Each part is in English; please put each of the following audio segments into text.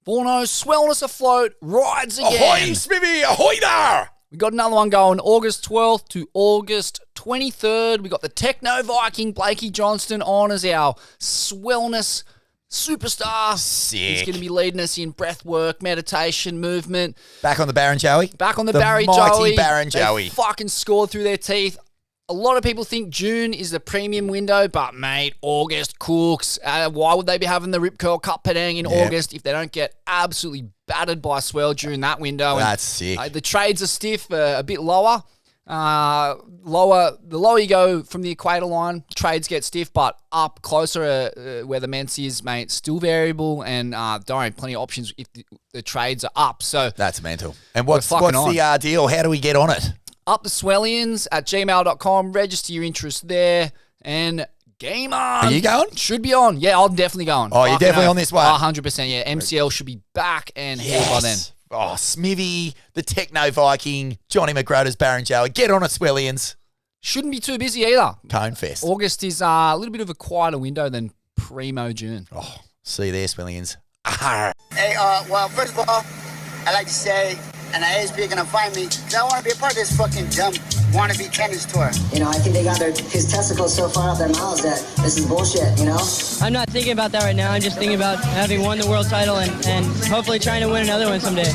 Forno, Swellness Afloat, rides again. Ahoy, Smithy! Ahoy there! We got another one going August 12th to August 23rd. We got the Techno Viking, Blakey Johnston on as our Swellness superstar. Sick. He's going to be leading us in breath work, meditation, movement. Back on the Baron Joey. Back on the Barry mighty Joey. Baron They Joey. fucking scored through their teeth. A lot of people think June is the premium window, but mate, August cooks. Why would they be having the Rip Curl Cup Padang in August if they don't get absolutely battered by Swell during that window? That's sick. The trades are stiff, a bit lower. The lower you go from the equator line, trades get stiff, but up closer where the Mence is, mate, still variable, and plenty of options if the trades are up. So That's mental. And what's fucking on. the deal? How do we get on it? Up the Swellians at gmail.com. Register your interest there. And game on. Are you going? Should be on. Yeah, I'm definitely going. Oh, you're definitely on this one? 100%, yeah. MCL should be back and here by then. Oh, Smithy, the Techno Viking, Johnny McGroder's Baron Joey. Get on it, Swellians. Shouldn't be too busy either. Cone Fest. August is a little bit of a quieter window than primo June. Oh, see you there, Swellians. Hey, well, first of all, I'd like to say, and I is big gonna find me, because I want to be a part of this fucking dumb wannabe tennis tour. You know, I think they got his testicles so far up their mouths that this is bullshit, you know? I'm not thinking about that right now. I'm just thinking about having won the world title and hopefully trying to win another one someday.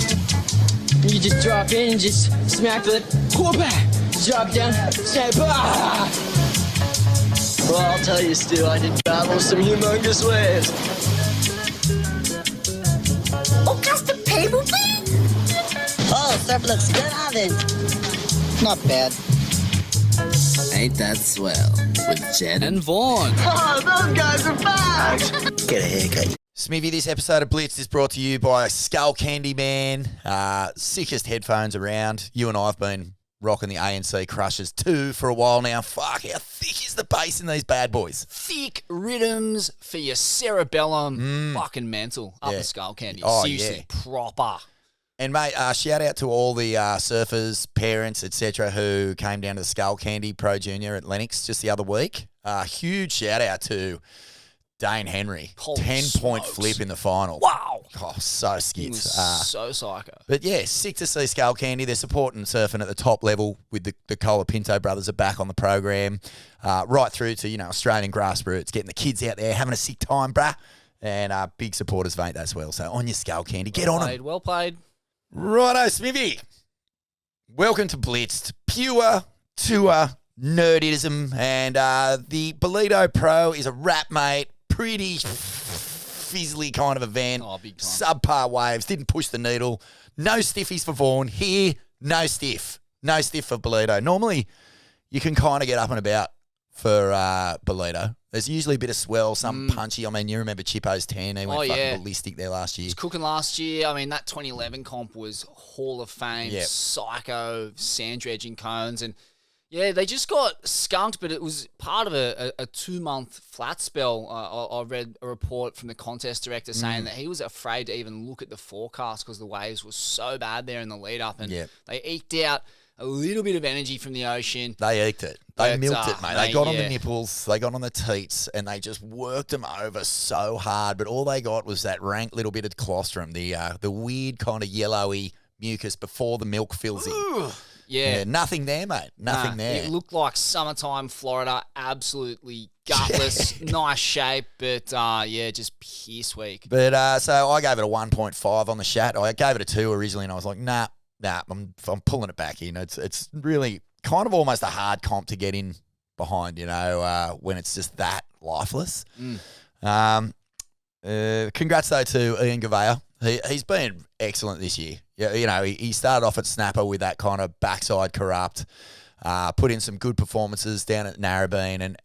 You just drop in and just smack the quarterback, drop down, snap, Well, I'll tell you, Stu, I did battle some humongous waves. Oh, just the paper, please? Oh, surf looks good on it. Not bad. Ain't that swell with Jen And Vaughn. Oh, those guys are back! Get a haircut. Smithy, this episode of Blitzed is brought to you by Skullcandy Man. Sickest headphones around. You and I have been rocking the ANC Crushers 2 for a while now. Fuck, how thick is the bass in these bad boys? Thick rhythms for your cerebellum. Fucking mental. Up the Skull Candy. Oh, Seriously, proper. And, mate, shout out to all the surfers, parents, etc., who came down to the Skullcandy Pro Junior at Lennox just the other week. Huge shout out to Dane Henry. Holy 10-point smokes. flip in the final. Wow. Oh, so He was skits. so psycho. But, yeah, sick to see Skullcandy. They're supporting surfing at the top level with the Colapinto brothers are back on the program. Right through to, Australian grassroots, getting the kids out there, having a sick time, bruh. And big supporters, mate, as well. So on your Skullcandy, get on them. Well played. Righto, Smithy. Welcome to Blitzed. Pure tour nerdism. And the Ballito Pro is a wrap, mate. Pretty fizzly kind of event. Oh, big time. Subpar waves. Didn't push the needle. No stiffies for Vaughn. Here, no stiff. No stiff for Ballito. Normally, you can kind of get up and about for Ballito. There's usually a bit of swell, some punchy. I mean, you remember Chippo's 10. He went fucking ballistic there last year. He was cooking last year. I mean, that 2011 comp was Hall of Fame, Yep. psycho, sand dredging cones. And, yeah, they just got skunked, but it was part of a 2-month flat spell. I read a report from the contest director saying that he was afraid to even look at the forecast because the waves were so bad there in the lead-up. And they eked out a little bit of energy from the ocean. They eked it. They But, milked it, mate. They got on the yeah. nipples, they got on the teats, and they just worked them over so hard. But all they got was that rank little bit of colostrum, the weird kind of yellowy mucus before the milk fills in. Yeah. Nothing there, mate. Nothing there. It looked like summertime Florida, absolutely gutless, nice shape, but just piss weak. But so I gave it a 1.5 on the Shat. I gave it a 2 originally, and I was like, nah, I'm pulling it back in. It's really kind of almost a hard comp to get in behind, when it's just that lifeless. Congrats though to Ian Gavea. He's been excellent this year. Yeah, he started off at Snapper with that kind of backside corrupt, put in some good performances down at Narrabeen, and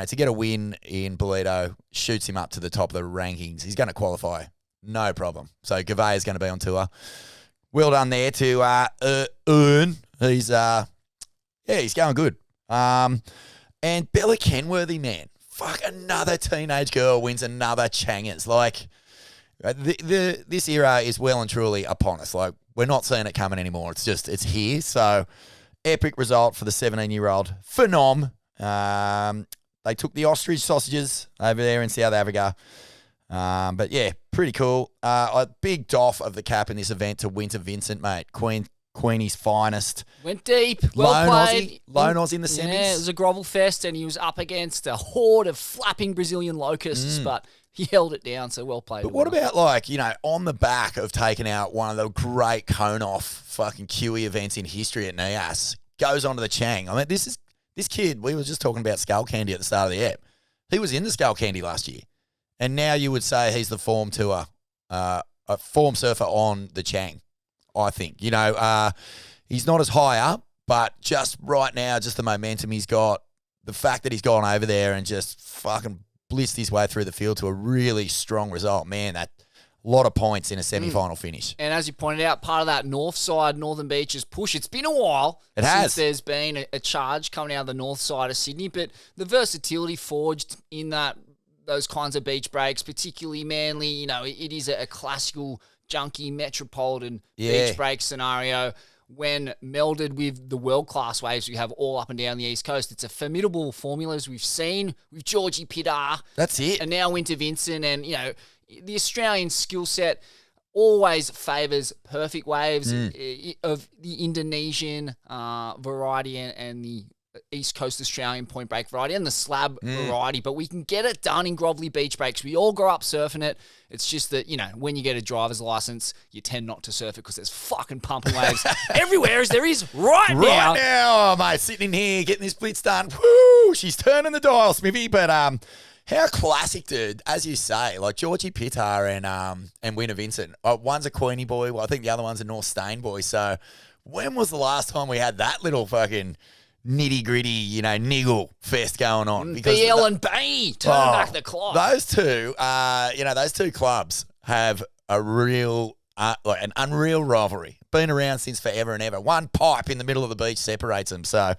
to get a win in Ballito shoots him up to the top of the rankings. He's going to qualify, no problem. So Gavea is going to be on tour. Well done there to Earn. He's going good. And Bella Kenworthy, man, fuck, another teenage girl wins another Changaz. Like, this era is well and truly upon us. Like, we're not seeing it coming anymore. It's here. So, epic result for the 17-year-old Phenom. They took the ostrich sausages over there in South Africa. But yeah, pretty cool. A big doff of the cap in this event to Winter Vincent, mate. Queenie's finest. Went deep. Well played. Lone Aussie in the semis. Yeah, it was a grovel fest, and he was up against a horde of flapping Brazilian locusts, but he held it down, so well played. But what about, like, you know, on the back of taking out one of the great cone-off fucking QE events in history at NIAS, goes onto the Chang. I mean, this kid, we were just talking about Skullcandy at the start of the app. He was in the Skullcandy last year. And now you would say he's the form tour, a form surfer on the Chang, I think. You know, he's not as high up, but just right now, just the momentum he's got, the fact that he's gone over there and just fucking blitzed his way through the field to a really strong result. Man, that a lot of points in a semi-final finish. And as you pointed out, part of that north side, Northern Beaches push, it's been a while since there's been a charge coming out of the north side of Sydney, but the versatility forged in those kinds of beach breaks, particularly Manly, you know, it is a classical junky metropolitan beach break scenario. When melded with the world-class waves we have all up and down the East Coast, it's a formidable formula, as we've seen with Georgie Pitar. That's it. And now Winter Vincent. And, you know, the Australian skill set always favours perfect waves of the Indonesian variety and the East Coast Australian point break variety and the slab variety, but we can get it done in grovelly beach breaks. We all grow up surfing it. It's just that, you know, when you get a driver's license, you tend not to surf it because there's fucking pumping waves everywhere, as there is right now. Right now, oh, mate, sitting in here, getting this blitz done. Woo! She's turning the dial, Smithy. But how classic, dude, as you say, like Georgie Pitar and Winter Vincent. One's a Queenie boy. Well, I think the other one's a North Stain boy. So when was the last time we had that little fucking nitty-gritty, you know, niggle fest going on? BL and B, turn back the clock. Those two, those two clubs have a real, like an unreal rivalry. Been around since forever and ever. One pipe in the middle of the beach separates them. So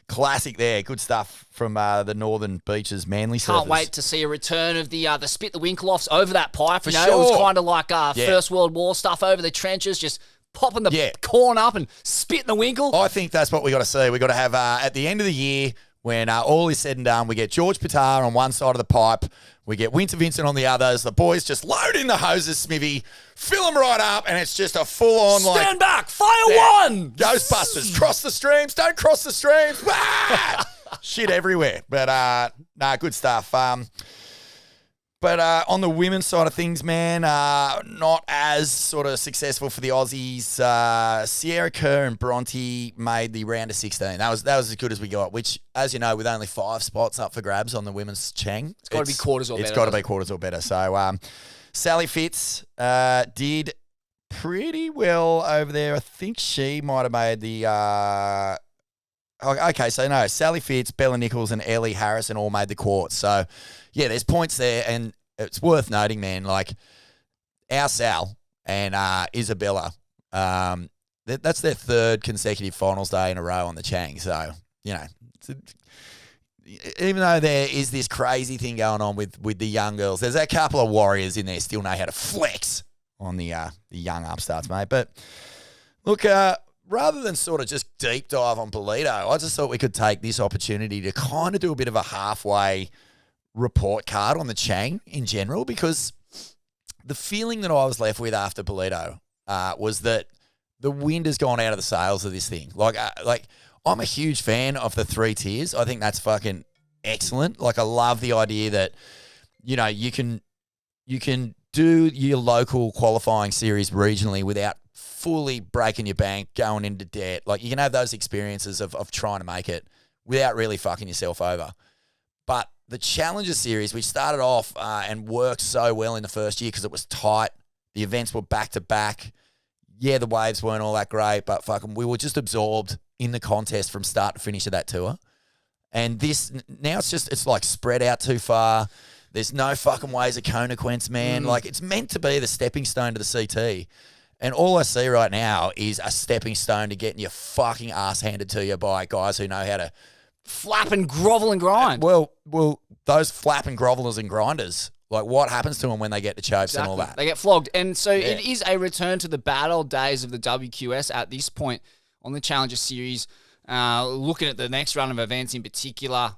classic there. Good stuff from the Northern Beaches Manly surfers. Can't wait to see a return of the spit the winkle-offs over that pipe. For sure. It was kind of like First World War stuff over the trenches, just popping the corn up and spitting the winkle. I think that's what we got to see. We got to have at the end of the year, when all is said and done, we get George Pitar on one side of the pipe, we get Winter Vincent on the others. The boys just load in the hoses, Smithy, fill them right up, and it's just a full-on stand back, fire one, Ghostbusters. Cross the streams, don't cross the streams. Shit everywhere. But good stuff. But on the women's side of things, man, not as sort of successful for the Aussies. Sierra Kerr and Bronte made the round of 16. That was as good as we got, which, as you know, with only 5 spots up for grabs on the women's Chang. It's got to be quarters or better. It's got to be quarters or better. So Sally Fitz did pretty well over there. I think she might have made the... Okay, so no, Sally Fitz, Bella Nichols, and Ellie Harrison all made the quarts. So, yeah, there's points there, and it's worth noting, man, like our Sal and Isabella, that's their 3rd consecutive finals day in a row on the Chang. So, you know, even though there is this crazy thing going on with the young girls, there's a couple of warriors in there still know how to flex on the young upstarts, mate. But, look, rather than sort of just deep dive on Ballito, I just thought we could take this opportunity to kind of do a bit of a halfway report card on the Chang in general, because the feeling that I was left with after Ballito was that the wind has gone out of the sails of this thing. Like I'm a huge fan of the 3 tiers. I think that's fucking excellent. Like, I love the idea that, you know, you can do your local qualifying series regionally without fully breaking your bank, going into debt. Like, you can have those experiences of trying to make it without really fucking yourself over. But the Challenger Series, which started off and worked so well in the first year because it was tight. The events were back-to-back. Yeah, the waves weren't all that great, but fucking we were just absorbed in the contest from start to finish of that tour. And this, now it's like spread out too far. There's no fucking ways of consequence, man. Like, it's meant to be the stepping stone to the CT. And all I see right now is a stepping stone to getting your fucking ass handed to you by guys who know how to flap and grovel and grind. Well, those flap and grovelers and grinders, like, what happens to them when they get to chopes and all that? They get flogged. And so it is a return to the bad old days of the WQS at this point on the Challenger Series. Looking at the next run of events in particular,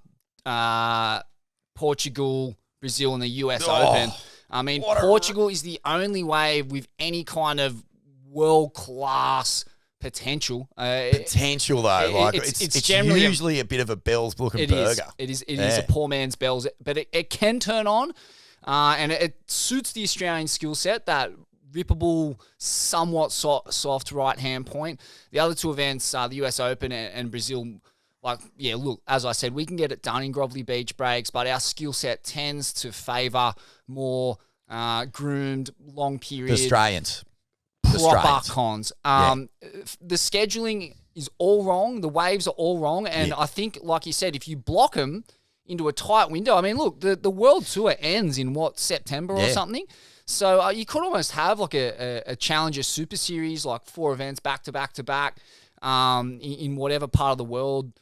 Portugal, Brazil, and the US Open. I mean, Portugal is the only wave with any kind of world-class potential. Potential, though. It's generally usually a bit of a Bell's-looking burger. It is a poor man's Bell's, but it can turn on, and it suits the Australian skill set, that rippable, somewhat soft right-hand point. The other two events, the US Open and Brazil, look, as I said, we can get it done in grovelly beach breaks, but our skill set tends to favour more groomed, long period. Australians. Proper cons. The scheduling is all wrong. The waves are all wrong. And I think, like you said, if you block them into a tight window, I mean, look, the World Tour ends in, September or something? So you could almost have like a Challenger Super Series, like 4 events back to back to back in whatever part of the world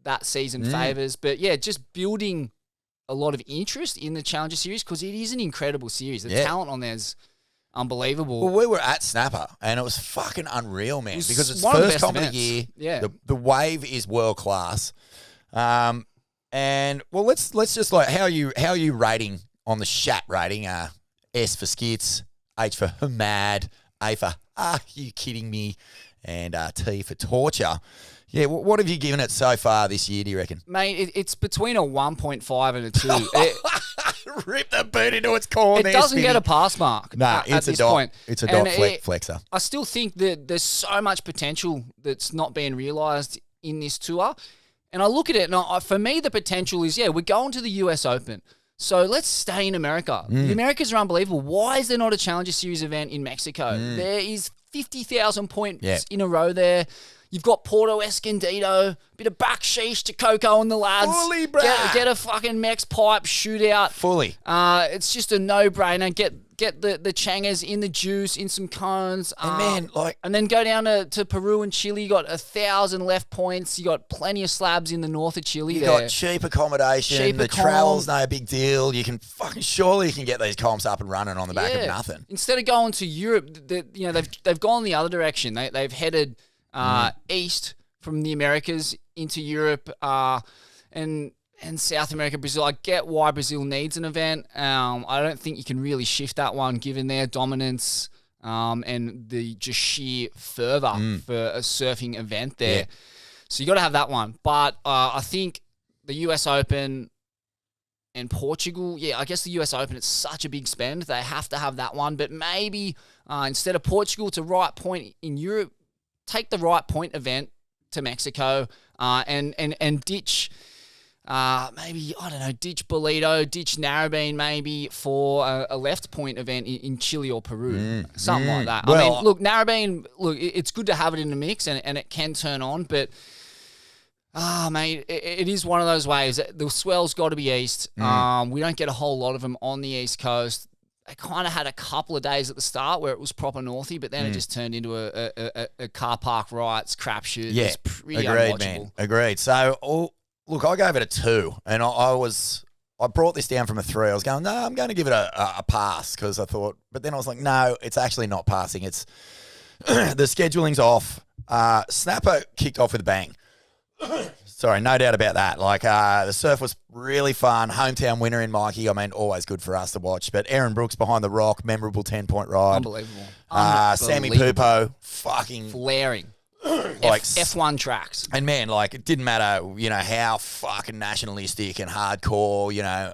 that season favours. But, just building a lot of interest in the Challenger Series, because it is an incredible series. The talent on there's unbelievable. Well, we were at Snapper, and it was fucking unreal, man, because it's one of the first best time of the events. year. Yeah. The wave is world class. And well, let's just how are you rating on the Shat rating? S for skits, H for mad, A for are you kidding me, and T for torture. Yeah, what have you given it so far this year, do you reckon? Mate, it's between a 1.5 and a 2. Rip the boot into its corner. It doesn't get a pass mark at this point. It's a dot flexor. I still think that there's so much potential that's not being realised in this tour. And I look at it, and for me, the potential is, we're going to the US Open. So let's stay in America. The Americas are unbelievable. Why is there not a Challenger Series event in Mexico? There is 50,000 points in a row there. You've got Porto Escondido, bit of backsheesh to Coco and the lads. Fully, bruh. Get a fucking Mex pipe shootout. Fully. It's just a no-brainer. Get the Changaz in the juice, in some cones. And and then go down to Peru and Chile. You got 1,000 left points. You got plenty of slabs in the north of Chile. You got cheap accommodation. The travel's no big deal. You can surely you can get these comps up and running on the back of nothing. Instead of going to Europe, they've gone the other direction. They've headed east from the Americas into Europe and South America, Brazil. I get why Brazil needs an event. I don't think you can really shift that one given their dominance and the just sheer fervour for a surfing event there. Yeah. So you got to have that one. But I think the US Open and Portugal, I guess the US Open, it's such a big spend. They have to have that one. But maybe instead of Portugal to right point in Europe, take the right point event to Mexico and ditch maybe, I don't know, ditch Ballito, ditch Narrabeen maybe for a left point event in Chile or Peru. Something like that. Well, I mean, look, Narrabeen, it's good to have it in the mix and it can turn on, but mate, it is one of those waves. The swell's got to be east. We don't get a whole lot of them on the East Coast. They kind of had a couple of days at the start where it was proper northy, but then it just turned into a car park riots crapshoot. Yeah, it was pretty agreed, unwatchable. Man. Agreed. So, look, I gave it a 2, and I brought this down from a 3. I was going, no, I'm going to give it a pass because I thought, but then I was like, no, it's actually not passing. It's the scheduling's off. Snapper kicked off with a bang. Sorry, no doubt about that. The surf was really fun. Hometown winner in Mikey. I mean, always good for us to watch. But Aaron Brooks behind the rock, memorable 10-point ride. Unbelievable. Sammy Pupo, fucking flaring. F1 tracks. And man, it didn't matter, how fucking nationalistic and hardcore, I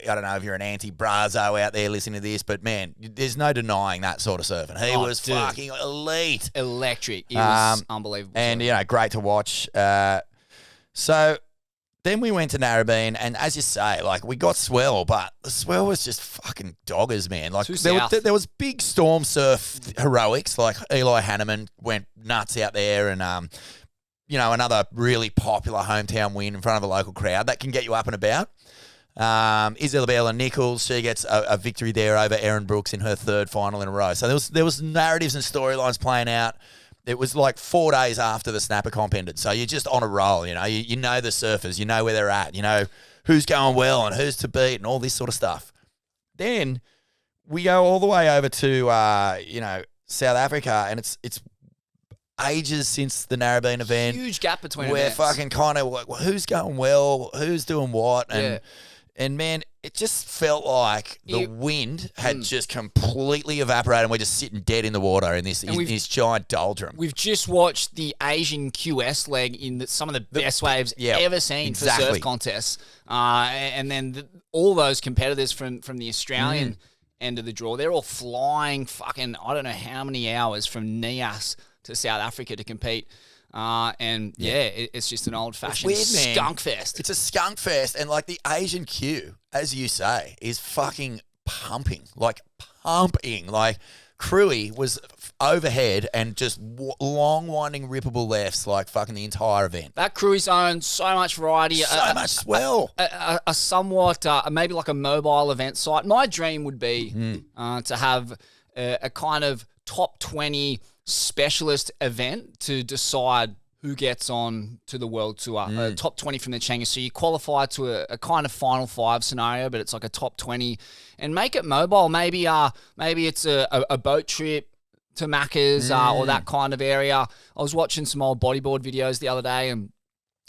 don't know if you're an anti-Brazo out there listening to this, but man, there's no denying that sort of surfing. He was fucking elite. Electric. It was unbelievable. And, great to watch. So then we went to Narrabeen, and as you say, we got swell, but the swell was just fucking doggers, man. There was big storm surf heroics, Eli Hanneman went nuts out there, and another really popular hometown win in front of a local crowd that can get you up and about. Isabella Nichols, she gets a victory there over Erin Brooks in her 3rd final in a row. So there was narratives and storylines playing out. It was 4 days after the Snapper comp ended. So you're just on a roll, you know the surfers, you know where they're at, you know who's going well and who's to beat and all this sort of stuff. Then we go all the way over to, South Africa, and it's ages since the Narrabeen event. Huge gap between We're events. fucking kind of who's going well, who's doing what, and man, it just felt like the wind had just completely evaporated and we're just sitting dead in the water in this giant doldrum. We've just watched the Asian QS leg in some of the best waves ever seen for surf contests. And then all those competitors from the Australian end of the draw, they're all flying fucking, I don't know how many hours from Nias to South Africa to compete. It's just an old-fashioned skunk fest. It's a skunk fest, and like the Asian queue, as you say, is fucking pumping. Like Crewy was overhead and just long, winding, rippable lefts like fucking the entire event. That Crewy zone, so much variety. So much swell. A somewhat, maybe like a mobile event site. My dream would be to have a kind of top 20 specialist event to decide who gets on to the world tour. Top 20 from the Changaz. So you qualify to a kind of final 5 scenario, but it's like a top 20 and make it mobile. Maybe it's a boat trip to Macca's or that kind of area. I was watching some old bodyboard videos the other day and,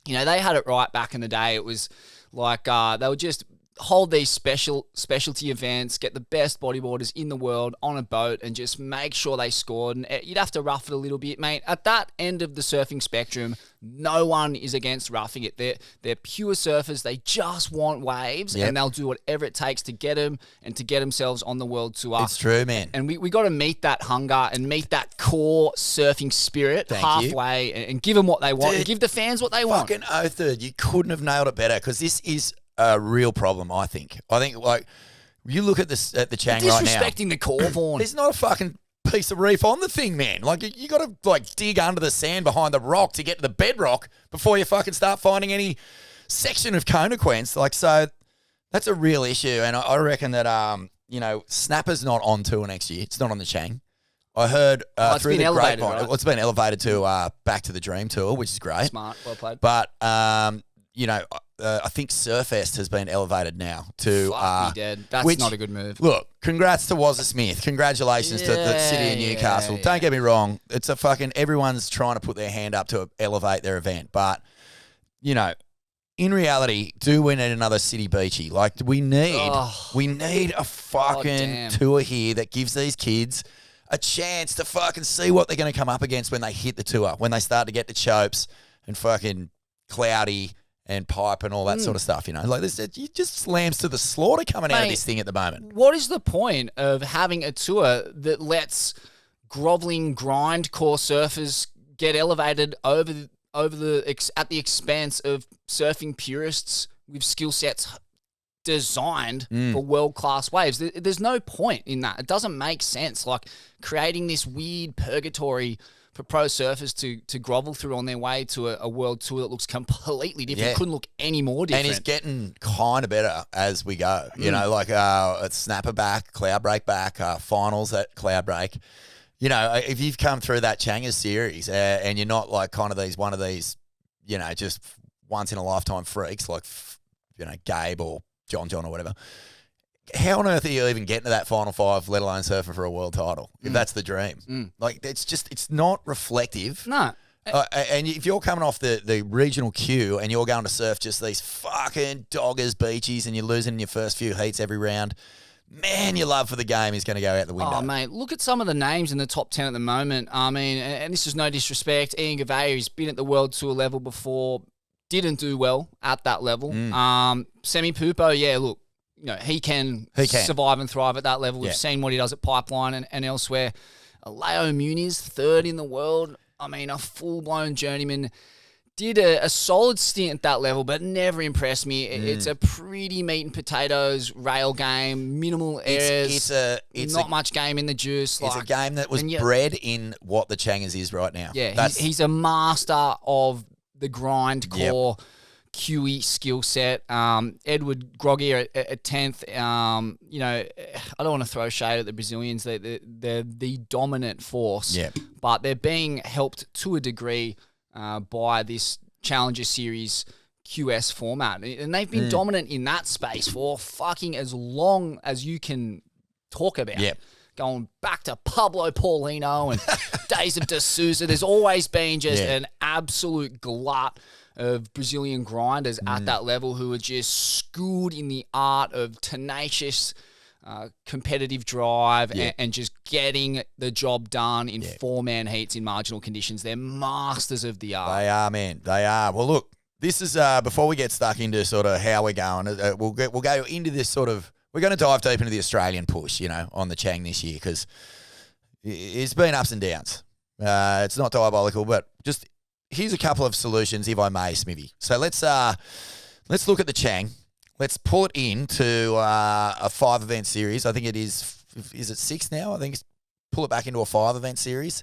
they had it right back in the day. It was like they would just hold these specialty events, get the best bodyboarders in the world on a boat and just make sure they scored. And you'd have to rough it a little bit, mate. At that end of the surfing spectrum, no one is against roughing it. They're pure surfers. They just want waves and they'll do whatever it takes to get them and to get themselves on the world tour. It's true, man. And we got to meet that hunger and meet that core surfing spirit halfway and give them what they want and give the fans what they want. Fucking oath, dude. You couldn't have nailed it better because this is a real problem, I think. Like, you look at this at the Chang right now. Disrespecting the core, Vaughn. There's not a fucking piece of reef on the thing, man. Like, you got to, like, dig under the sand behind the rock to get to the bedrock before you fucking start finding any section of Conaquence. Like, so that's a real issue. And I reckon that, Snapper's not on tour next year. It's not on the Chang. I heard it's through been the elevated, grapevine. right? It's been elevated to Back to the Dream tour, which is great. Smart, well played. But, I think Surfest has been elevated now to... Fuck me dead. That's not a good move. Look, congrats to Wazza Smith. Congratulations to the city of Newcastle. Don't get me wrong. It's a fucking... Everyone's trying to put their hand up to elevate their event. But, in reality, do we need another city beachy? Like, we need a fucking tour here that gives these kids a chance to fucking see what they're going to come up against when they hit the tour, when they start to get to Chopes and fucking Cloudy and Pipe and all that sort of stuff, Like, it just slams to the slaughter coming out of this thing at the moment. What is the point of having a tour that lets groveling grindcore surfers get elevated at the expense of surfing purists with skill sets designed for world-class waves? There's no point in that. It doesn't make sense. Like, creating this weird purgatory for pro surfers to grovel through on their way to a world tour that looks completely different. Couldn't look any more different. And it's getting kind of better as we go. Like it's Snapper back, Cloudbreak back, finals at Cloudbreak. If you've come through that Changaz series and you're not like kind of one of these, just once in a lifetime freaks like, Gabe or John or whatever. How on earth are you even getting to that final 5, let alone surfing for a world title, if that's the dream? Like, it's not reflective. No. And if you're coming off the regional queue and you're going to surf just these fucking doggers beaches and you're losing in your first few heats every round, man, your love for the game is going to go out the window. Oh, mate, look at some of the names in the top 10 at the moment. I mean, and this is no disrespect. Ian Gavea, he's been at the world tour level before, didn't do well at that level. Semi Pupo, look, he can survive and thrive at that level. We've seen what he does at Pipeline and elsewhere. Leo Muniz, 3rd in the world. I mean, a full-blown journeyman. Did a solid stint at that level, but never impressed me. It's a pretty meat and potatoes rail game, minimal errors, not much game in the juice. It's a game that was bred in what the Changaz is right now. Yeah, he's a master of the grind core. QE skill set. Edward Groggy at 10th. I don't want to throw shade at the Brazilians. They're the dominant force, but they're being helped to a degree by this Challenger Series QS format. And they've been dominant in that space for fucking as long as you can talk about. Going back to Pablo Paulino and days of D'Souza, there's always been just an absolute glut of Brazilian grinders at that level who are just schooled in the art of tenacious competitive drive and just getting the job done in 4-man heats in marginal conditions. They're masters of the art. They are, man. They are. Well, look, this is before we get stuck into sort of how we're going. We'll go into this sort of. We're going to dive deep into the Australian push, on the Chang this year because it's been ups and downs. It's not diabolical, but just here's a couple of solutions, if I may, Smivy. So let's look at the Chang. Let's pull it into a 5-event series. I think it is it 6 now? I think it's pull it back into a 5-event series.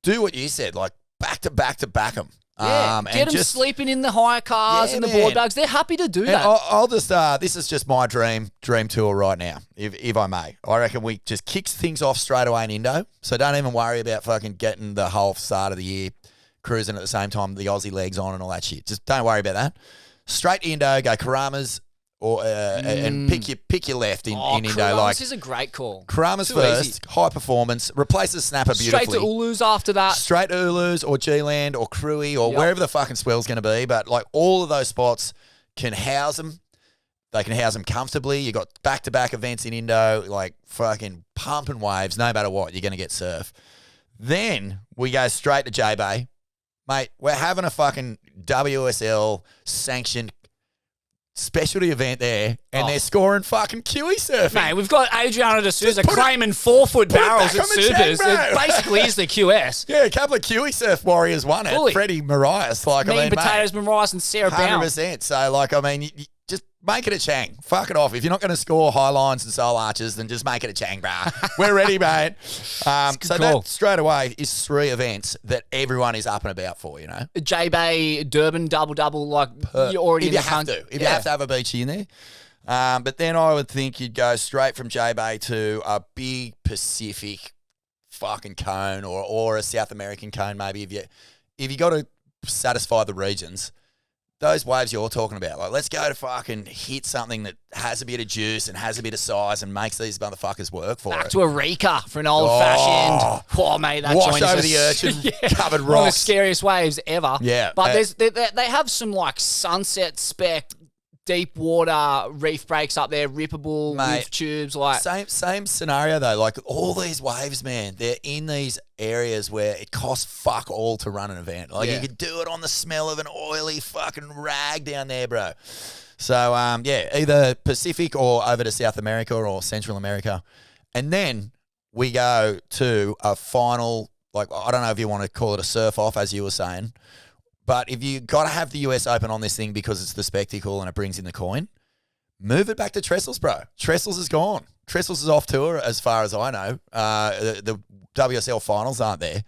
Do what you said, like back to back them. Yeah, get them sleeping in the hire cars and the board bags. They're happy to do that. I'll just, this is just my dream tour right now, if I may. I reckon we just kick things off straight away in Indo. So don't even worry about fucking getting the whole start of the year cruising at the same time, the Aussie legs on and all that shit. Just don't worry about that. Straight to Indo, go Karamas. And pick your left in Indo. Karamas is a great call. Karamas first, easy. High performance, replaces Snapper beautifully. Straight to Ulus after that. Straight to Ulus or G-Land or Cruy or wherever the fucking swell's going to be. But like all of those spots can house them. They can house them comfortably. You got back-to-back events in Indo, like fucking pumping waves. No matter what, you're going to get surf. Then we go straight to J-Bay. Mate, we're having a fucking WSL sanctioned specialty event there, and they're scoring fucking Kiwi surfing. Mate, we've got Adriana de Souza claiming 4-foot barrels at Supers. It basically is the QS. Yeah, a couple of Kiwi surf warriors won it. Freddie Marias. Potatoes, Marias, and Sarah Bound. 100%. So, you just make it a Chang. Fuck it off. If you're not going to score high lines and soul arches, then just make it a Chang, bro. We're ready, mate. That straight away is 3 events that everyone is up and about for, J-Bay, Durban, double, like you're already if you have to. If you have to have a beachy in there. But then I would think you'd go straight from J-Bay to a big Pacific fucking cone or a South American cone maybe if you got to satisfy the regions. Those waves you're talking about, like let's go to fucking hit something that has a bit of juice and has a bit of size and makes these motherfuckers work for it. Back to Eureka for an old-fashioned. Oh, mate, that wash joint over is the urchin, covered rocks. One of the scariest waves ever. Yeah. But they have some like sunset spec, deep water reef breaks up there, rippable reef tubes. Like same scenario though. Like all these waves, man, they're in these areas where it costs fuck all to run an event. Like you could do it on the smell of an oily fucking rag down there, bro. So either Pacific or over to South America or Central America, and then we go to a final. Like I don't know if you want to call it a surf off, as you were saying. But if you got to have the US Open on this thing because it's the spectacle and it brings in the coin, move it back to Trestles, bro. Trestles is gone. Trestles is off tour as far as I know. The WSL finals aren't there.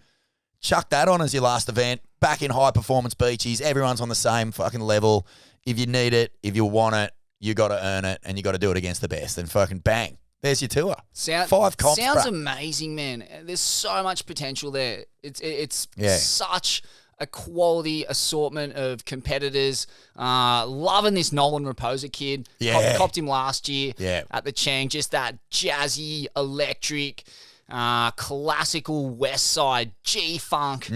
Chuck that on as your last event. Back in high performance beaches. Everyone's on the same fucking level. If you need it, if you want it, you got to earn it and you got to do it against the best. And fucking bang. There's your tour. 5 comps, sounds bro. amazing, man. There's so much potential there. It's such a quality assortment of competitors. Loving this Nolan Raposa kid. Yeah. Copped him last year at the Chang. Just that jazzy, electric, classical West Side G-Funk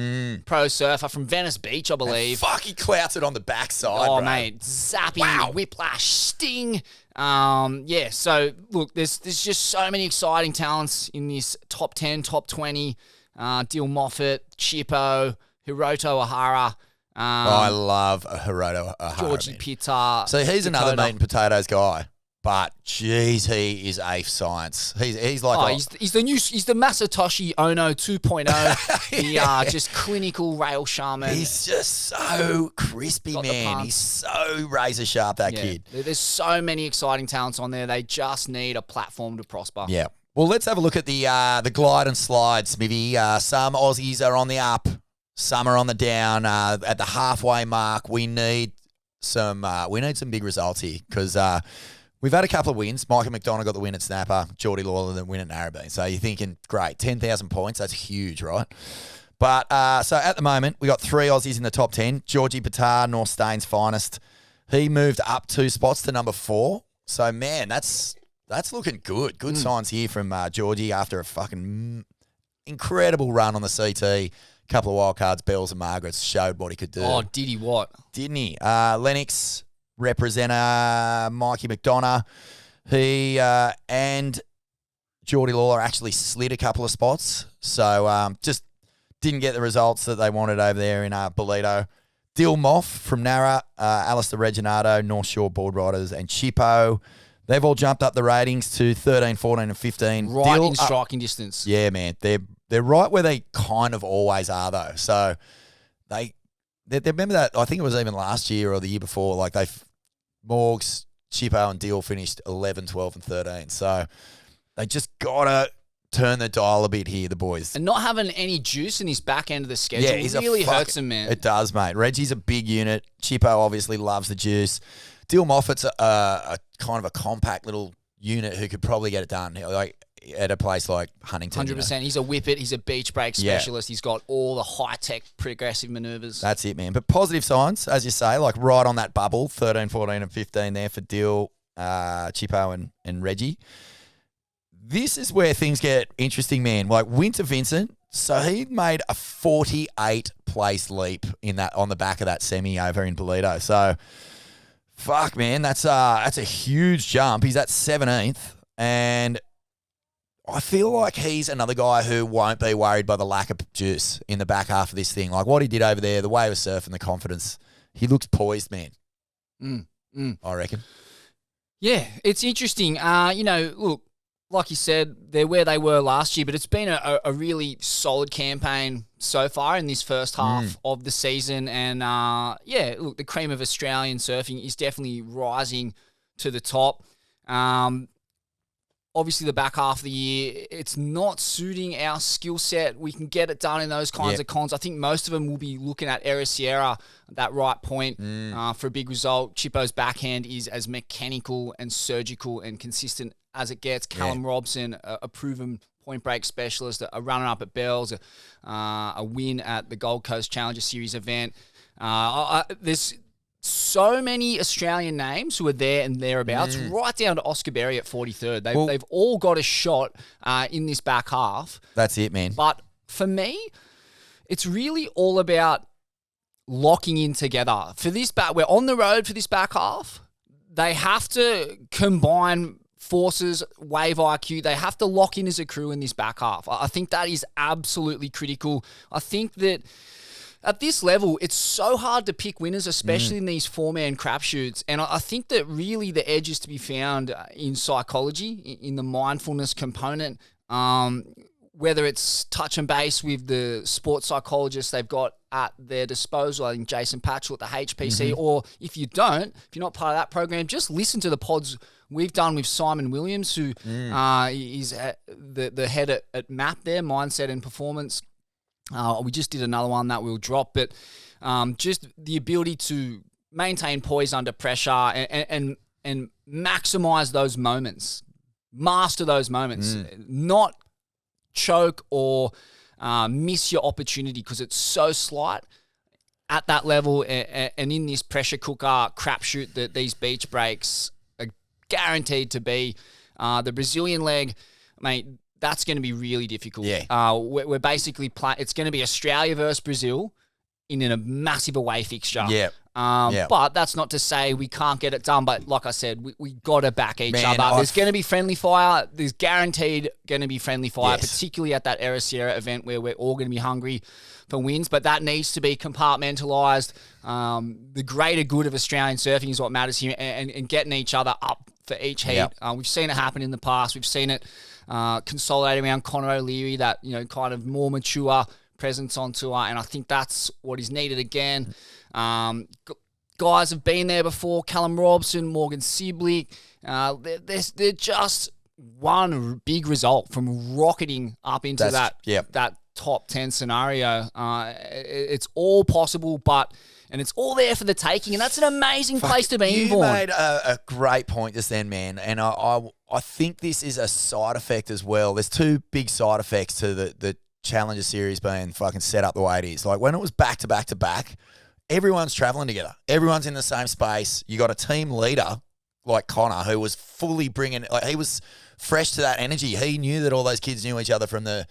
pro surfer from Venice Beach, I believe. And fuck, he clouts it on the backside, bro. Mate. Zappy, whiplash, sting. So, look, there's just so many exciting talents in this top 10, top 20. Dill Moffat, Chippo, Hiroto Ohara. I love Hiroto Ohara. Georgie Pitta. So he's another meat and potatoes guy. But geez, he is a science. He's like he's the Masatoshi Ono 2.0. Just clinical rail shaman. He's just so crispy, man. He's so razor sharp, that kid. There's so many exciting talents on there. They just need a platform to prosper. Yeah. Well, let's have a look at the glide and slide, Smithy. Some Aussies are on the up. Some are on the down. At the halfway mark, we need some big results here because we've had a couple of wins. Micah McDonald got the win at Snapper. Geordie Lawler the win at Narrabeen. So you're thinking, great, 10,000 points. That's huge, right? But so at the moment, we got 3 Aussies in the top 10. Georgie Pittard, North Staines' finest. He moved up 2 spots to number 4. So man, that's looking good. Good signs here from Georgie after a fucking incredible run on the CT. couple of wild cards, Bells and Margarets, showed what he could do. Oh, did he what? Didn't he? Lennox representative Mikey McDonough. He and Geordie Lawler actually slid a couple of spots. So just didn't get the results that they wanted over there in Ballito. Dill Moff from Nara, Alistair Reginato, North Shore Board Riders, and Chippo. They've all jumped up the ratings to 13, 14, and 15. Right in striking distance. Yeah, man. They're right where they kind of always are, though. So they remember that, I think it was even last year or the year before, like Morgs, Chippo, and Dill finished 11, 12, and 13. So they just got to turn the dial a bit here, the boys. And not having any juice in his back end of the schedule really hurts him, man. It does, mate. Reggie's a big unit. Chippo obviously loves the juice. Dill Moffat's a kind of a compact little unit who could probably get it done, like at a place like Huntington. 100%. He's a whippet. He's a beach break specialist. He's got all the high-tech progressive manoeuvres. That's it, man. But positive signs, as you say, like right on that bubble, 13, 14, and 15 there for Dill, Chippo, and Reggie. This is where things get interesting, man. Like Winter Vincent, so he made a 48 place leap in that on the back of that semi over in Ballito. So, fuck, man, that's a huge jump. He's at 17th, and I feel like he's another guy who won't be worried by the lack of juice in the back half of this thing. Like what he did over there, the way he was surfing, the confidence, he looks poised, man. I reckon. Yeah, it's interesting. Look, like you said, they're where they were last year, but it's been a really solid campaign so far in this first half of the season. And, look, the cream of Australian surfing is definitely rising to the top. Obviously, the back half of the year, it's not suiting our skill set. We can get it done in those kinds of cons. I think most of them will be looking at Era Sierra at that right point for a big result. Chippo's backhand is as mechanical and surgical and consistent as it gets. Callum Robson, a proven point break specialist, a runner-up at Bells, a win at the Gold Coast Challenger Series event. There's so many Australian names who are there and thereabouts, right down to Oscar Berry at 43rd. They've all got a shot in this back half. That's it, man. But for me, it's really all about locking in together. For this we're on the road for this back half. They have to combine forces, wave IQ. They have to lock in as a crew in this back half. I think that is absolutely critical. I think that at this level, it's so hard to pick winners, especially in these four-man crapshoots. And I think that really the edge is to be found in psychology, in the mindfulness component, whether it's touch and base with the sports psychologists they've got at their disposal, I think Jason Patchell at the HPC, or if you're not part of that program, just listen to the pods we've done with Simon Williams, who is the head at MAP there, Mindset and Performance. We just did another one that we'll drop, but just the ability to maintain poise under pressure and maximize those moments, master those moments, not choke or miss your opportunity because it's so slight at that level and in this pressure cooker crapshoot that these beach breaks are guaranteed to be. The Brazilian leg, mate, that's going to be really difficult. Yeah. We're basically it's going to be Australia versus Brazil in a massive away fixture. Yeah. But that's not to say we can't get it done. But like I said, we got to back each other. There's going to be friendly fire. There's guaranteed going to be friendly fire, particularly at that Era Sierra event where we're all going to be hungry for wins. But that needs to be compartmentalised. The greater good of Australian surfing is what matters here, and getting each other up for each heat. We've seen it happen in the past. We've seen it consolidate around Conor O'Leary, that kind of more mature presence on tour, and I think that's what is needed again. Guys have been there before. Callum Robson, Morgan Sibley. They're just one big result from rocketing up into that top 10 scenario. It's all possible, and it's all there for the taking, and that's an amazing place to be in. You made a great point just then, man, and I think this is a side effect as well. There's two big side effects to the Challenger Series being fucking set up the way it is. Like when it was back to back to back, everyone's traveling together. Everyone's in the same space. You got a team leader like Connor who was fully he was fresh to that energy. He knew that all those kids knew each other from the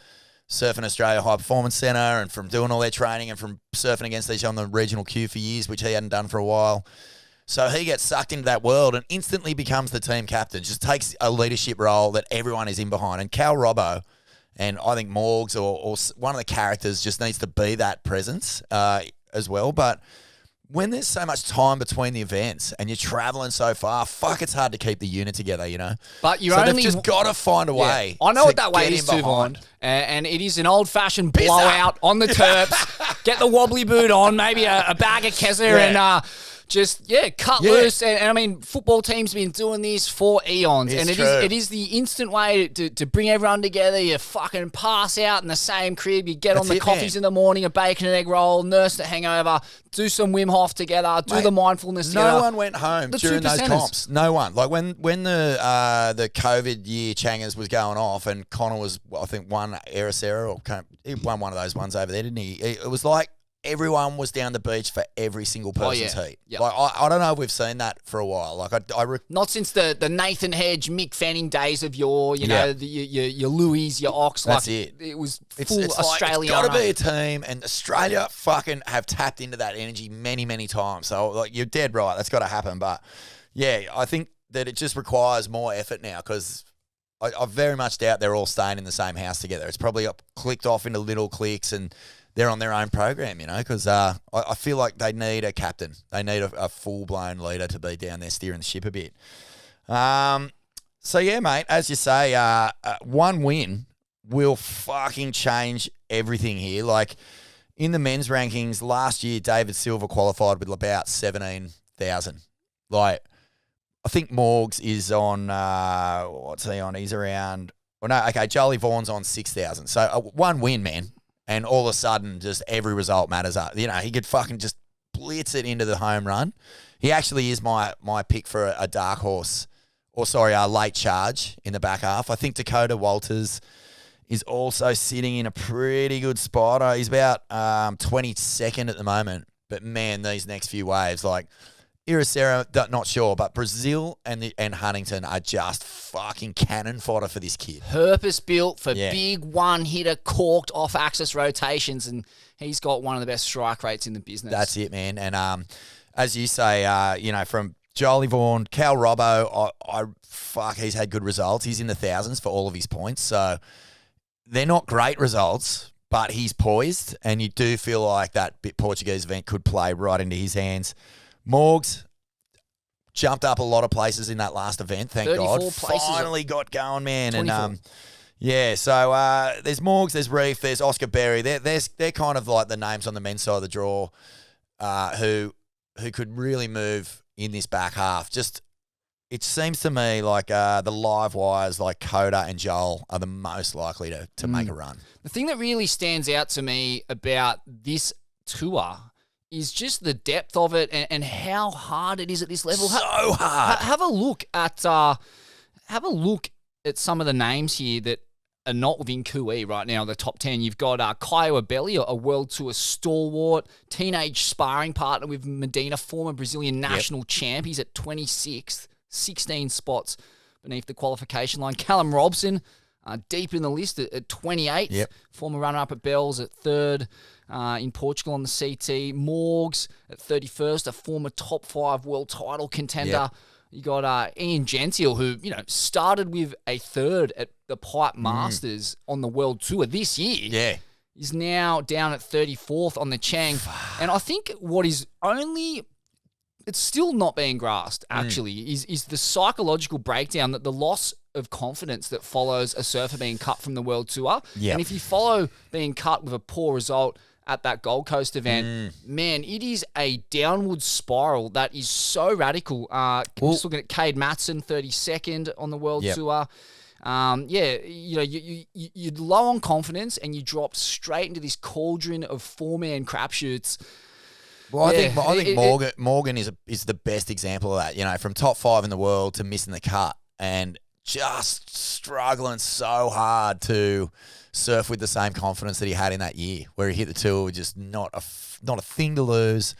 Surfing Australia High Performance Centre and from doing all their training and from surfing against each other on the regional queue for years, which he hadn't done for a while. So he gets sucked into that world and instantly becomes the team captain, just takes a leadership role that everyone is in behind. And Cal Robbo and I think Morgs or one of the characters just needs to be that presence as well. But when there's so much time between the events and you're traveling so far, it's hard to keep the unit together, you know. But they've just got to find a way. I know to what that way get is in too, behind. Vaughn. And it is an old-fashioned blowout on the terps. Get the wobbly boot on, maybe a bag of Keza and cut loose. And I mean, football teams have been doing this for eons. It's and true. it is the instant way to bring everyone together. You fucking pass out in the same crib. You get on the coffees in the morning, a bacon and egg roll, nurse the hangover, do some Wim Hof together, do the mindfulness together. No one went home during those comps. No one. Like when the COVID year Changaz was going off and Connor was, I think, won Ericera or he won one of those ones over there, didn't he? It was like everyone was down the beach for every single person's heat. Yep. Like I don't know if we've seen that for a while. Like not since the Nathan Hedge, Mick Fanning days of your Louis, your Ox. That's like, it was it's Australia. It's got to be a team, and Australia fucking have tapped into that energy many, many times. So like you're dead right. That's got to happen. But yeah, I think that it just requires more effort now because I very much doubt they're all staying in the same house together. It's probably clicked off into little cliques and they're on their own program, you know, because I feel like they need a captain. They need a full-blown leader to be down there steering the ship a bit. So, yeah, mate, as you say, one win will fucking change everything here. Like, in the men's rankings, last year, David Silver qualified with about 17,000. Like, I think Morgs is on, what's he on? He's around, Jolie Vaughan's on 6,000. So, one win, man. And all of a sudden, just every result matters. You know, he could fucking just blitz it into the home run. He actually is my pick for a dark horse, a late charge in the back half. I think Dakota Walters is also sitting in a pretty good spot. He's about 22nd at the moment. But, man, these next few waves, like Ericera, not sure, but Brazil and Huntington are just fucking cannon fodder for this kid. Purpose built for big one-hitter, corked off-axis rotations, and he's got one of the best strike rates in the business. That's it, man. And as you say, from Jolie Vaughan, Cal Robbo, he's had good results. He's in the thousands for all of his points. So they're not great results, but he's poised, and you do feel like that Portuguese event could play right into his hands. Morgs jumped up a lot of places in that last event, thank God. Finally got going, man. 24. And so there's Morgs, there's Reef, there's Oscar Berry. They're kind of like the names on the men's side of the draw who could really move in this back half. Just it seems to me like the live wires like Coda and Joel are the most likely to make a run. The thing that really stands out to me about this tour is just the depth of it and how hard it is at this level. So hard. Have a look at some of the names here that are not within QE right now. The top 10. You've got Caio Abelli, a World Tour stalwart, teenage sparring partner with Medina, former Brazilian national champ. He's at 26th, 16 spots beneath the qualification line. Callum Robson, deep in the list at 28th, former runner-up at Bells at 3rd. In Portugal on the CT. Morgs at 31st, a former top 5 world title contender. You got Ian Gentile, who, started with a 3rd at the Pipe Masters on the World Tour this year. Yeah. Is now down at 34th on the Chang. And I think what is it's still not being grasped, actually, is the psychological breakdown that the loss of confidence that follows a surfer being cut from the World Tour. Yep. And if you follow being cut with a poor result at that Gold Coast event, man, it is a downward spiral that is so radical. Just looking at Cade Matson, 32nd on the World Tour. You're low on confidence and you dropped straight into this cauldron of 4-man crapshoots. Well, I think Morgan is the best example of that. From top 5 in the world to missing the cut and just struggling so hard to surf with the same confidence that he had in that year, where he hit the tour with just not a thing to lose,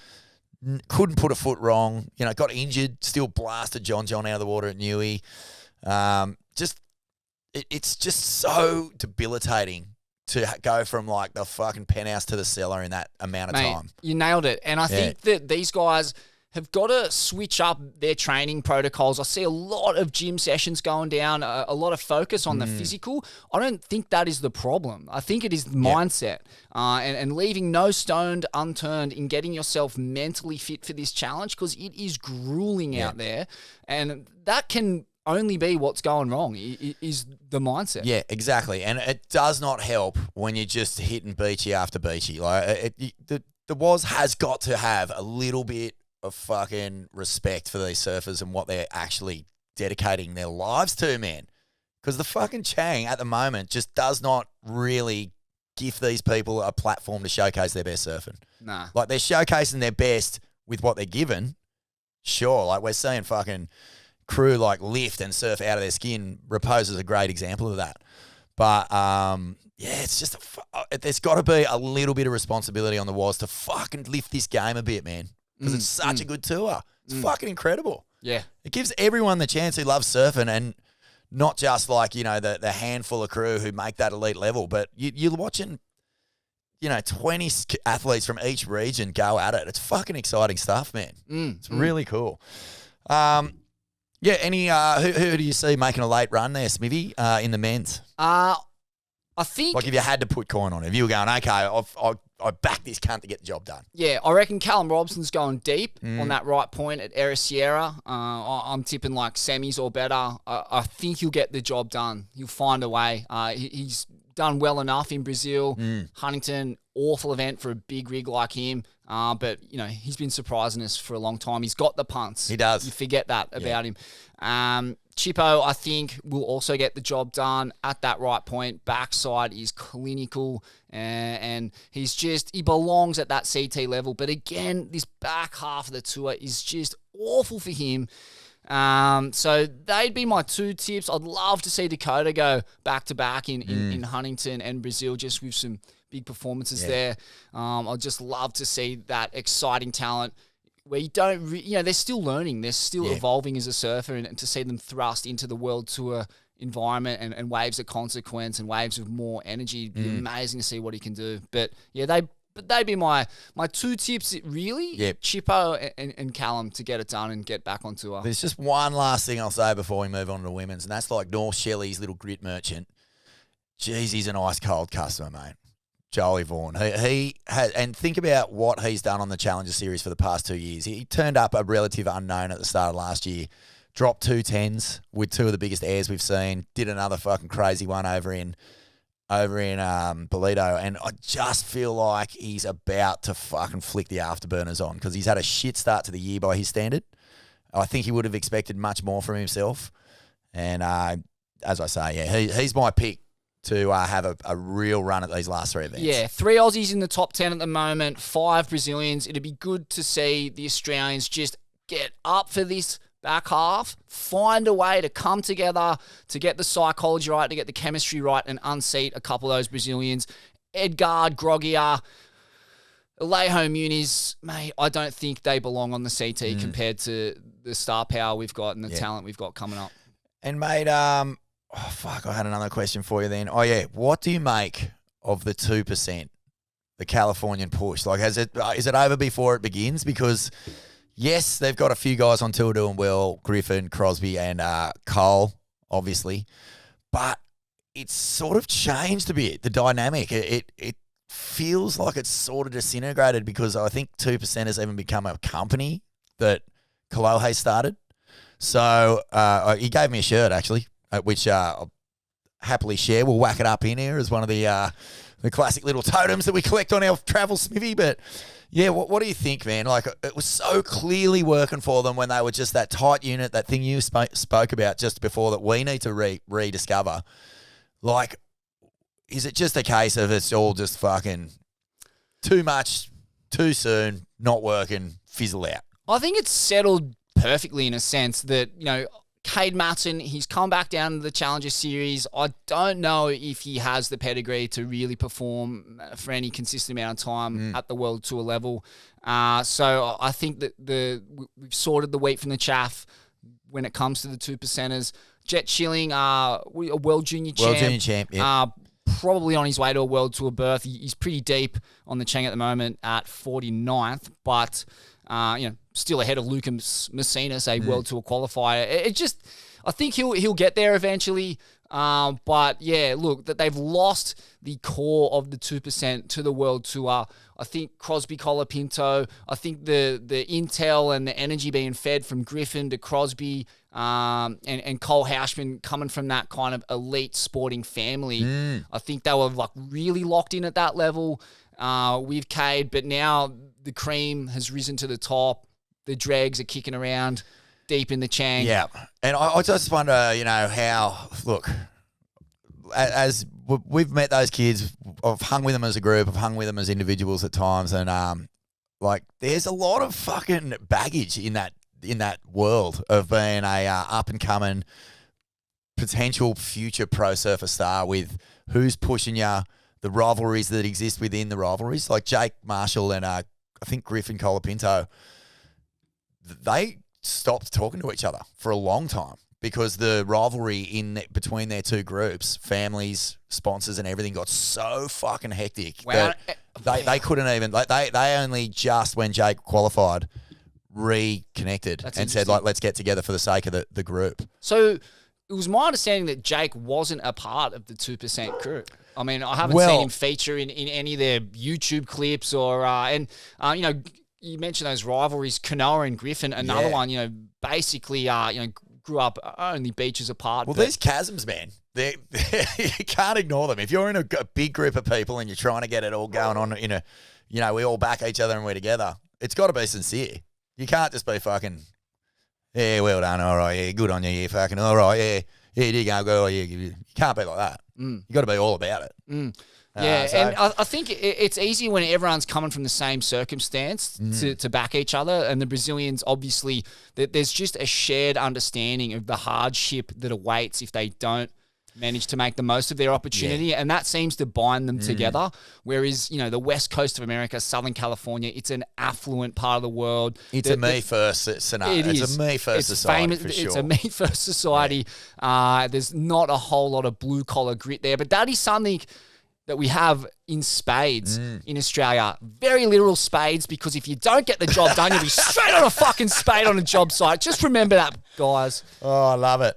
couldn't put a foot wrong. Got injured, still blasted John out of the water at Newey. It's just so debilitating to go from like the fucking penthouse to the cellar in that amount of Mate, time. you nailed it. And I think that these guys have got to switch up their training protocols. I see a lot of gym sessions going down, a lot of focus on the physical. I don't think that is the problem. I think it is mindset and leaving no stone unturned in getting yourself mentally fit for this challenge, because it is grueling out there. And that can only be what's going wrong is the mindset. Yeah, exactly. And it does not help when you're just hitting beachy after beachy. Like the WOS has got to have a little bit of fucking respect for these surfers and what they're actually dedicating their lives to, man. Because the fucking Chang at the moment just does not really give these people a platform to showcase their best surfing. Nah. Like, they're showcasing their best with what they're given. Sure, like we're seeing fucking crew like lift and surf out of their skin. Repose is a great example of that. But it's just there's got to be a little bit of responsibility on the WOS to fucking lift this game a bit, man. Because it's such a good tour. It's fucking incredible. Yeah. It gives everyone the chance who loves surfing, and not just like, you know, the handful of crew who make that elite level, but you're watching, you know, 20 athletes from each region go at it. It's fucking exciting stuff, man. It's really cool. Any who do you see making a late run there, Smivy, in the men's? I think... Like, if you had to put coin on it, if you were going, okay, I back this cunt to get the job done. Yeah, I reckon Callum Robson's going deep on that right point at Era Sierra. I'm tipping like semis or better. I think he'll get the job done. He'll find a way. He's done well enough in Brazil. Huntington, awful event for a big rig like him. But, you know, he's been surprising us for a long time. He's got the punts. He does. You forget that about him. Chippo, I think, will also get the job done at that right point. Backside is clinical, and he belongs at that CT level. But again, this back half of the tour is just awful for him. So they'd be my two tips. I'd love to see Dakota go back-to-back in Huntington and Brazil, just with some big performances there. I'd just love to see that exciting talent where you don't, they're still learning. They're still evolving as a surfer, and to see them thrust into the World Tour environment and waves of consequence and waves of more energy, it'd be amazing to see what he can do. But, they'd be my two tips, really. Yep. Chippo and Callum to get it done and get back on tour. There's just one last thing I'll say before we move on to the women's, and that's like North Shelley's little grit merchant. Jeez, he's an ice-cold customer, mate. Joey Vaughan. He has, and think about what he's done on the Challenger Series for the past 2 years. He turned up a relative unknown at the start of last year, dropped 2 10s with 2 of the biggest airs we've seen, did another fucking crazy one over in Ballito, and I just feel like he's about to fucking flick the afterburners on, because he's had a shit start to the year by his standard. I think he would have expected much more from himself, and as I say, he's my pick to have a real run at these last 3 events. Yeah, 3 Aussies in the top 10 at the moment, 5 Brazilians. It'd be good to see the Australians just get up for this back half, find a way to come together, to get the psychology right, to get the chemistry right, and unseat a couple of those Brazilians. Edgard, Groggier, Alejo Muniz, mate, I don't think they belong on the CT compared to the star power we've got and the talent we've got coming up. And, mate, I had another question for you then. Oh, yeah, what do you make of the 2%, the Californian push? Like, is it over before it begins? Because, yes, they've got a few guys on tour doing well, Griffin, Crosby, and Cole, obviously. But it's sort of changed a bit, the dynamic. It feels like it's sort of disintegrated, because I think 2% has even become a company that Kolohe started. So he gave me a shirt, actually, which I'll happily share. We'll whack it up in here as one of the classic little totems that we collect on our travel, Smithy. But, yeah, what do you think, man? Like, it was so clearly working for them when they were just that tight unit, that thing you spoke about just before that we need to rediscover. Like, is it just a case of it's all just fucking too much, too soon, not working, fizzle out? I think it's settled perfectly in a sense that, Cade Matson, he's come back down to the Challenger Series. I don't know if he has the pedigree to really perform for any consistent amount of time at the World Tour level. So I think that we've sorted the wheat from the chaff when it comes to the 2%ers. Jet Schilling, a World Junior champ. Yeah. probably on his way to a World Tour berth. He's pretty deep on the Chang at the moment at 49th, but still ahead of Lucas Messinas, a World Tour qualifier. I think he'll get there eventually. But yeah, look, that they've lost the core of the 2% to the World Tour. I think Crosby, Colapinto, I think the intel and the energy being fed from Griffin to Crosby, and Cole Houshman coming from that kind of elite sporting family. I think they were like really locked in at that level with Cade, but now the cream has risen to the top. The dregs are kicking around deep in the Chang. Yeah. And I just wonder, how, look, as we've met those kids, I've hung with them as a group, I've hung with them as individuals at times, and there's a lot of fucking baggage in that world of being a up and coming potential future pro surfer star, with who's pushing you, the rivalries that exist within the rivalries, like Jake Marshall and I think Griffin Colapinto. They stopped talking to each other for a long time because the rivalry between their two groups, families, sponsors, and everything got so fucking hectic that they couldn't even. They only just, when Jake qualified, reconnected and said, let's get together for the sake of the group. So it was my understanding that Jake wasn't a part of the 2% group. I mean, I haven't seen him feature in any of their YouTube clips or you mentioned those rivalries, Kanoa and Griffin, another one, basically, grew up only beaches apart. Well, there's chasms, man. You can't ignore them. If you're in a big group of people and you're trying to get it all going on we all back each other and we're together, it's got to be sincere. You can't just be fucking, yeah, well done, all right, yeah, good on you, yeah, fucking, all right, yeah, you did go, good, yeah. You can't be like that. You got to be all about it. Yeah, and I think it's easier when everyone's coming from the same circumstance to back each other. And the Brazilians, obviously, there's just a shared understanding of the hardship that awaits if they don't manage to make the most of their opportunity. Yeah. And that seems to bind them together. Whereas, the West Coast of America, Southern California, it's an affluent part of the world. It's a me-first scenario. It's a me-first society, for sure. It's a me-first society. Yeah. There's not a whole lot of blue-collar grit there. But that is something that we have in spades in Australia. Very literal spades, because if you don't get the job done, you'll be straight on a fucking spade on a job site. Just remember that, guys. Oh, I love it.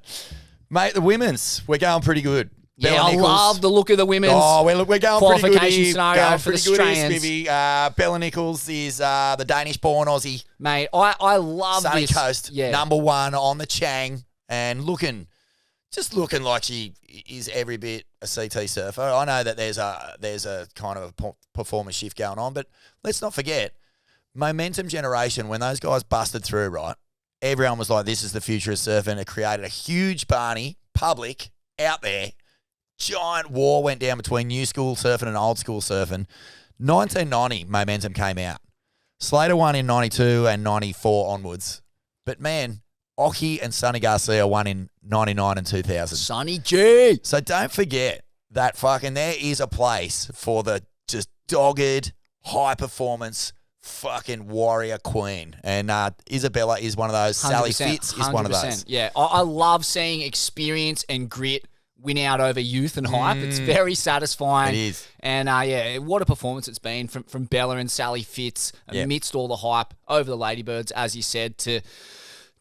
Mate, the women's, we're going pretty good. Yeah, I love the look of the women's we're going qualification pretty good scenario for the Australians. Bella Nichols is the Danish-born Aussie. Mate, I love Sunny this. Coast, number one on the Chang, and looking like she is every bit a CT surfer. I know that there's a kind of a performance shift going on, but let's not forget, momentum generation, when those guys busted through, right, everyone was like, this is the future of surfing. It created a huge Barney, public, out there. Giant war went down between new school surfing and old school surfing. 1990, momentum came out. Slater won in 92 and 94 onwards. But man, Occy and Sonny Garcia won in 99 and 2000. Sonny G. So don't forget that there is a place for the just dogged, high performance fucking warrior queen. And Isabella is one of those. Sally Fitz is one of those. Yeah, I love seeing experience and grit win out over youth and hype. It's very satisfying. It is. And what a performance it's been from Bella and Sally Fitz amidst all the hype over the Ladybirds, as you said, to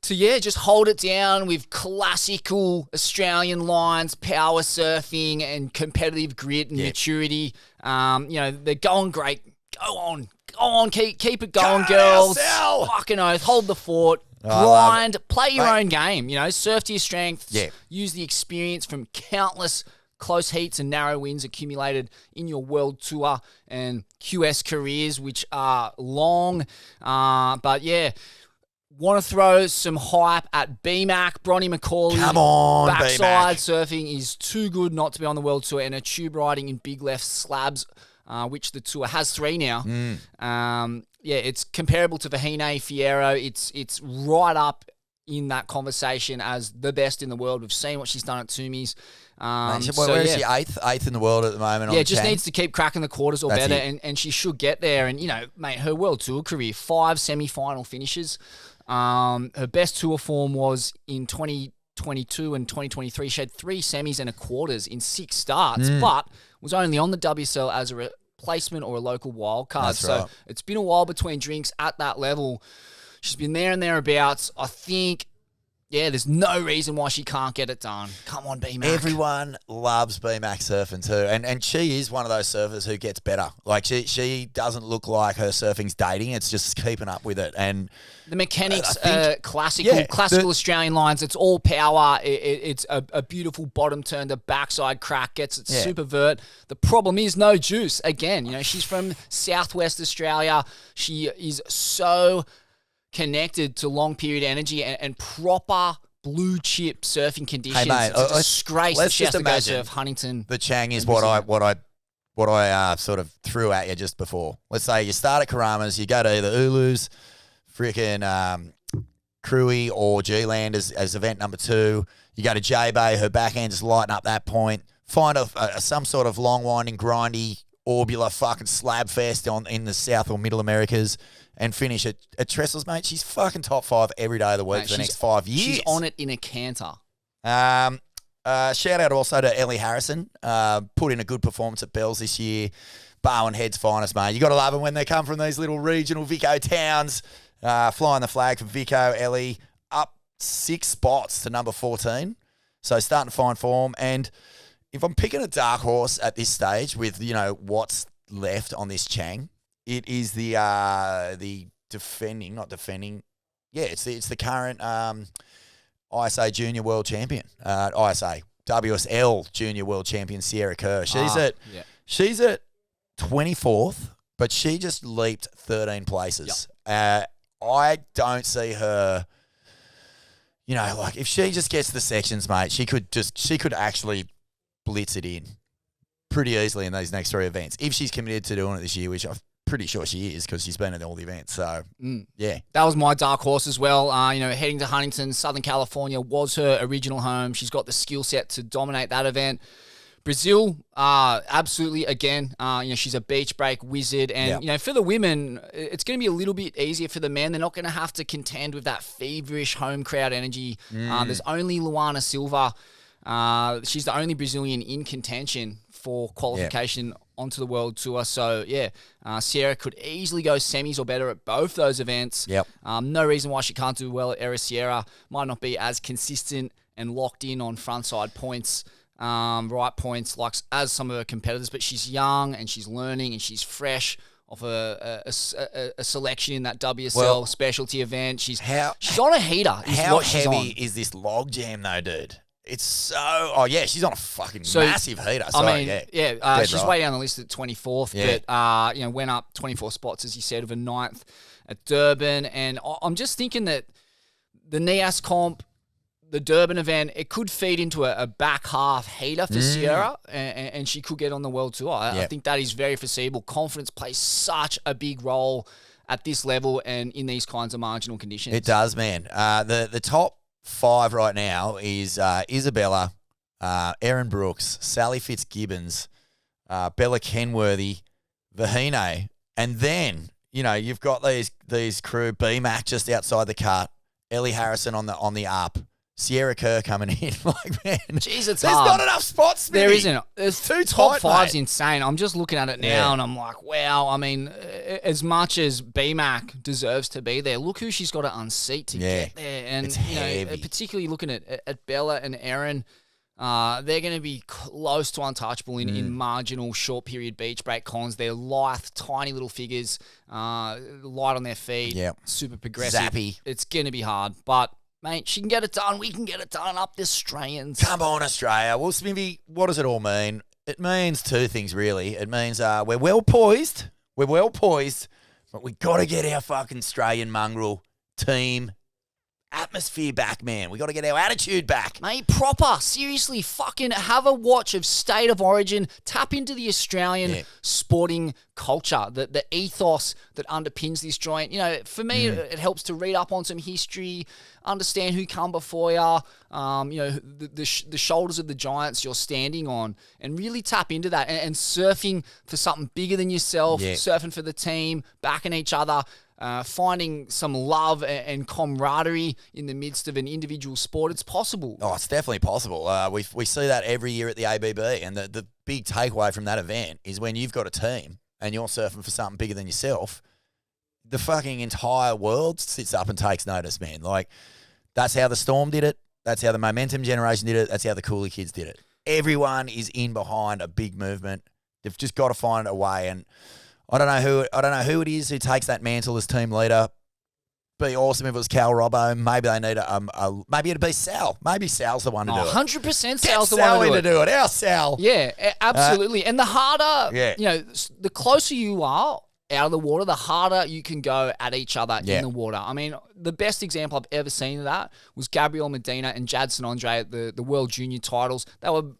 just hold it down with classical Australian lines, power surfing and competitive grit and maturity. They're going great. Go on, keep it going, girls. Fucking oath, hold the fort. Grind, play your own game, surf to your strengths, use the experience from countless close heats and narrow wins accumulated in your world tour and QS careers, which are long. But yeah, want to throw some hype at BMAC, Bronny McCauley. Come on, backside BMAC. surfing is too good not to be on the world tour, and a tube riding in big left slabs, which the tour has 3 now. It's comparable to Vahine Fierro. It's right up in that conversation as the best in the world. We've seen what she's done at Toomey's. Where is she? Eighth in the world at the moment. Yeah, just needs to keep cracking the quarters or better, and she should get there. And, mate, her world tour career, 5 semi-final finishes. Her best tour form was in 2022 and 2023. She had 3 semis and a quarters in 6 starts, but was only on the WSL as a replacement or a local wild card. That's So right. it's been a while between drinks at that level. She's been there and thereabouts. I think, there's no reason why she can't get it done. Come on, B-Mac. Everyone loves B-Mac surfing too. And she is one of those surfers who gets better. Like, she doesn't look like her surfing's dating. It's just keeping up with it. And the mechanics I think- classical Australian lines. It's all power. It's a beautiful bottom turn. The backside crack gets it super vert. The problem is no juice. Again, she's from Southwest Australia. She is so connected to long period energy and proper blue chip surfing conditions. Hey, mate, it's a disgrace that let's she has just to go imagine surf Huntington. the Chang is what I sort of threw at you just before. Let's say you start at Karamas, you go to either Ulus, freaking Cruy or G-Land as event number 2. You go to J-Bay, her backhand just lighten up that point. Find some sort of long winding, grindy, orbular fucking slab fest in the South or Middle Americas and finish at Trestles, mate. She's fucking top 5 every day of the week for the next 5 years. She's on it in a canter. Shout out also to Ellie Harrison. Put in a good performance at Bells this year. Barwon Head's finest, mate. You got to love them when they come from these little regional Vico towns. Flying the flag for Vico. Ellie up 6 spots to number 14. So starting to find form. And if I'm picking a dark horse at this stage with, what's left on this Chang, it is the it's the current ISA Junior World Champion, WSL Junior World Champion Sierra Kerr. She's at 24th, but she just leaped 13 places. I don't see her. Like if she just gets the sections, mate, she could actually blitz it in pretty easily in these next 3 events if she's committed to doing it this year, which I'm pretty sure she is because she's been at all the events. So, yeah. That was my dark horse as well. Heading to Huntington, Southern California was her original home. She's got the skill set to dominate that event. Brazil, absolutely, again, she's a beach break wizard. And, for the women, it's going to be a little bit easier for the men. They're not going to have to contend with that feverish home crowd energy. There's only Luana Silva. She's the only Brazilian in contention for qualification onto the World Tour. So, Sierra could easily go semis or better at both those events. Yep. No reason why she can't do well at Era Sierra. Might not be as consistent and locked in on frontside points, right points, like as some of her competitors, but she's young and she's learning and she's fresh off a selection in that WSL specialty event. She's on a heater. How heavy is this log jam though, dude? It's so... she's on a fucking massive heater. She's way down the list at 24th, but went up 24 spots, as you said, of a 9th at Durban. And I'm just thinking that the NIAS comp, the Durban event, it could feed into a back half heater for Sierra, and she could get on the World Tour. I think that is very foreseeable. Confidence plays such a big role at this level and in these kinds of marginal conditions. It does, man. The top 5 right now is Isabella, Erin Brooks, Sally Fitzgibbons, Bella Kenworthy, Vahine, and then you've got these crew. B-Mac just outside the cut, Ellie Harrison on the up, Sierra Kerr coming in. Like, man, jeez, it's there's hard. not enough spots. There isn't. There's too top tight, five's mate. insane. I'm just looking at it now and I'm like, wow. I mean, as much as B-Mac deserves to be there, look who she's got to unseat to get there. And it's heavy. particularly looking at Bella and Erin, they're going to be close to untouchable in marginal short period beach break cons. They're lithe, tiny little figures, light on their feet, super progressive. Zappy. It's going to be hard, but mate, she can get it done. We can get it done up the Australians. Come on, Australia. Well, Smithy, what does it all mean? It means 2 things, really. It means we're well poised. We're well poised, but we got to get our fucking Australian mongrel team atmosphere back, man. We got to get our attitude back. Mate, proper. Seriously, fucking have a watch of State of Origin. Tap into the Australian sporting culture, the ethos that underpins this joint. For me, it helps to read up on some history, understand who come before you, the shoulders of the giants you're standing on, and really tap into that and surfing for something bigger than yourself, surfing for the team, backing each other. finding some love and camaraderie in the midst of an individual sport. It's possible. Oh, it's definitely possible. We see that every year at the ABB, and the big takeaway from that event is when you've got a team and you're surfing for something bigger than yourself, the fucking entire world sits up and takes notice, man. Like, that's how the Storm did it. That's how the Momentum generation did it. That's how the Coolie kids did it. Everyone is in behind a big movement. They've just got to find a way. And I don't know who it is who takes that mantle as team leader. Be awesome if it was Cal Robbo. Maybe they need maybe it'd be Sal. Maybe Sal's the one to do it. 100% Sal's the Sal one to do it. Our Sal. Yeah, absolutely. And the harder, Yeah. the closer you are out of the water, the harder you can go at each other Yeah. in the water. I mean, the best example I've ever seen of that was Gabriel Medina and Jadson Andre at the World Junior titles. They were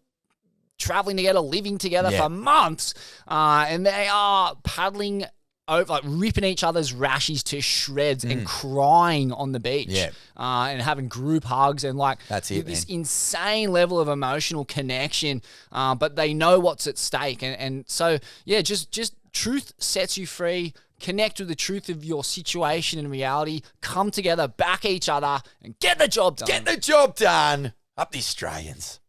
traveling together, living together for months, and they are paddling over, like ripping each other's rashies to shreds and crying on the beach, and having group hugs and like That's it, this man. insane level of emotional connection. But they know what's at stake, and so just truth sets you free. Connect with the truth of your situation and reality. Come together, back each other, and get the job done. Get the job done. Up the Australians.